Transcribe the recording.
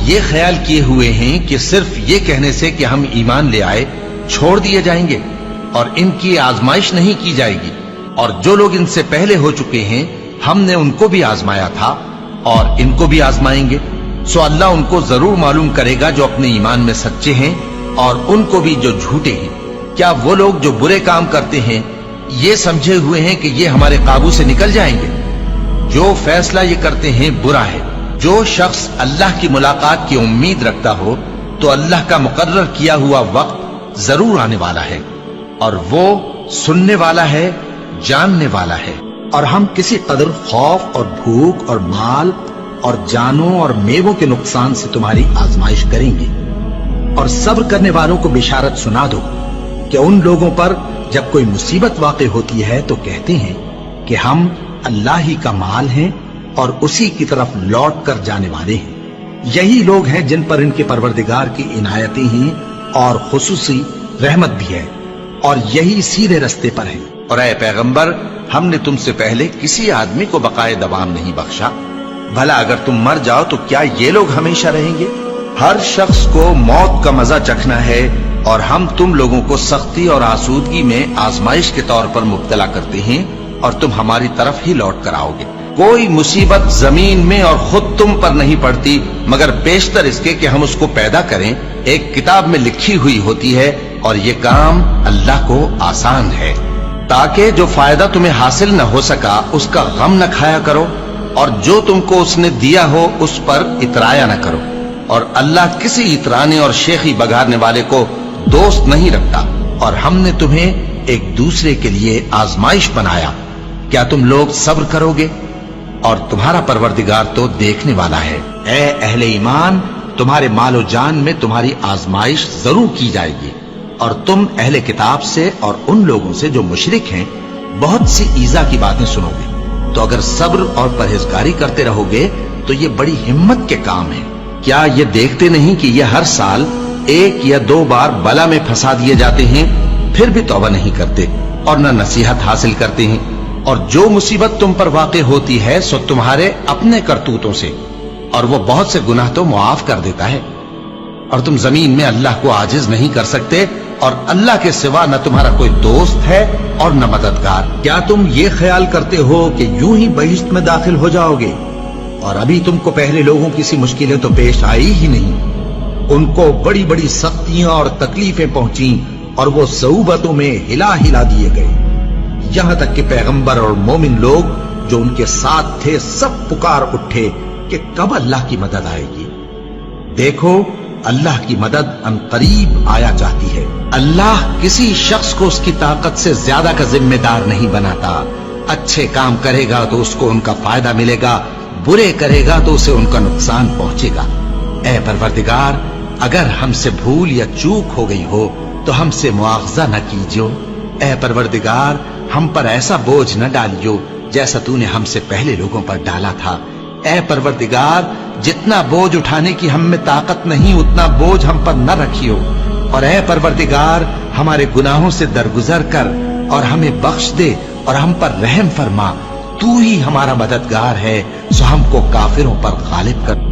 یہ خیال کیے ہوئے ہیں کہ صرف یہ کہنے سے کہ ہم ایمان لے آئے چھوڑ دیے جائیں گے اور ان کی آزمائش نہیں کی جائے گی؟ اور جو لوگ ان سے پہلے ہو چکے ہیں ہم نے ان کو بھی آزمایا تھا اور ان کو بھی آزمائیں گے، سو اللہ ان کو ضرور معلوم کرے گا جو اپنے ایمان میں سچے ہیں اور ان کو بھی جو جھوٹے ہیں۔ کیا وہ لوگ جو برے کام کرتے ہیں یہ سمجھے ہوئے ہیں کہ یہ ہمارے قابو سے نکل جائیں گے؟ جو فیصلہ یہ کرتے ہیں برا ہے۔ جو شخص اللہ کی ملاقات کی امید رکھتا ہو تو اللہ کا مقرر کیا ہوا وقت ضرور آنے والا ہے، اور وہ سننے والا ہے، جاننے والا ہے۔ اور ہم کسی قدر خوف اور بھوک اور مال اور جانوں اور میووں کے نقصان سے تمہاری آزمائش کریں گے، اور صبر کرنے والوں کو بشارت سنا دو کہ ان لوگوں پر جب کوئی مصیبت واقع ہوتی ہے تو کہتے ہیں کہ ہم اللہ ہی کا مال ہیں اور اسی کی طرف لوٹ کر جانے والے ہیں۔ یہی لوگ ہیں جن پر ان کے پروردگار کی عنایتیں ہیں اور خصوصی رحمت بھی ہے، اور یہی سیدھے رستے پر ہیں۔ اور اے پیغمبر، ہم نے تم سے پہلے کسی آدمی کو بقائے دوام نہیں بخشا، بھلا اگر تم مر جاؤ تو کیا یہ لوگ ہمیشہ رہیں گے؟ ہر شخص کو موت کا مزہ چکھنا ہے، اور ہم تم لوگوں کو سختی اور آسودگی میں آزمائش کے طور پر مبتلا کرتے ہیں، اور تم ہماری طرف ہی لوٹ کر آؤ گے۔ کوئی مصیبت زمین میں اور خود تم پر نہیں پڑتی مگر بیشتر اس کے کہ ہم اس کو پیدا کریں ایک کتاب میں لکھی ہوئی ہوتی ہے، اور یہ کام اللہ کو آسان ہے، تاکہ جو فائدہ تمہیں حاصل نہ ہو سکا اس کا غم نہ کھایا کرو، اور جو تم کو اس نے دیا ہو اس پر اترایا نہ کرو۔ اور اللہ کسی اترانے اور شیخی بگاڑنے والے کو دوست نہیں رکھتا، اور ہم نے تمہیں ایک دوسرے کے لیے آزمائش بنایا، کیا تم لوگ صبر کرو گے؟ اور تمہارا پروردگار تو دیکھنے والا ہے۔ اے اہل ایمان، تمہارے مال و جان میں تمہاری آزمائش ضرور کی جائے گی، اور تم اہل کتاب سے اور ان لوگوں سے جو مشرک ہیں بہت سی ایذا کی باتیں سنو گے، تو اگر صبر اور پرہیزگاری کرتے رہو گے تو یہ بڑی ہمت کے کام ہے۔ کیا یہ دیکھتے نہیں کہ یہ ہر سال 1 یا 2 بار بلا میں پھنسا دیے جاتے ہیں، پھر بھی توبہ نہیں کرتے اور نہ نصیحت حاصل کرتے ہیں؟ اور جو مصیبت تم پر واقع ہوتی ہے سو تمہارے اپنے کرتوتوں سے، اور وہ بہت سے گناہ تو معاف کر دیتا ہے۔ اور تم زمین میں اللہ کو عاجز نہیں کر سکتے، اور اللہ کے سوا نہ تمہارا کوئی دوست ہے اور نہ مددگار۔ کیا تم یہ خیال کرتے ہو کہ یوں ہی بہشت میں داخل ہو جاؤ گے؟ اور ابھی تم کو پہلے لوگوں کی سی مشکلیں تو پیش آئی ہی نہیں، ان کو بڑی بڑی سختیاں اور تکلیفیں پہنچیں، اور وہ صعوبتوں میں ہلا ہلا دیے گئے، یہاں تک کہ پیغمبر اور مومن لوگ جو ان کے ساتھ تھے سب پکار اٹھے کہ کب اللہ کی مدد آئے گی۔ دیکھو، اللہ کی مدد ان قریب آیا جاتی ہے۔ اللہ کسی شخص کو اس کی طاقت سے زیادہ کا ذمہ دار نہیں بناتا۔ اچھے کام کرے گا تو اس کو ان کا فائدہ ملے گا، برے کرے گا تو اسے ان کا نقصان پہنچے گا۔ اے پروردگار، اگر ہم سے بھول یا چوک ہو گئی ہو تو ہم سے مواخذہ نہ کیجو۔ اے پروردگار، ہم پر ایسا بوجھ نہ ڈالیو جیسا تو نے ہم سے پہلے لوگوں پر ڈالا تھا۔ اے پروردگار، جتنا بوجھ اٹھانے کی ہم میں طاقت نہیں اتنا بوجھ ہم پر نہ رکھیو، اور اے پروردگار، ہمارے گناہوں سے درگزر کر اور ہمیں بخش دے اور ہم پر رحم فرما۔ تو ہی ہمارا مددگار ہے، سو ہم کو کافروں پر غالب کر۔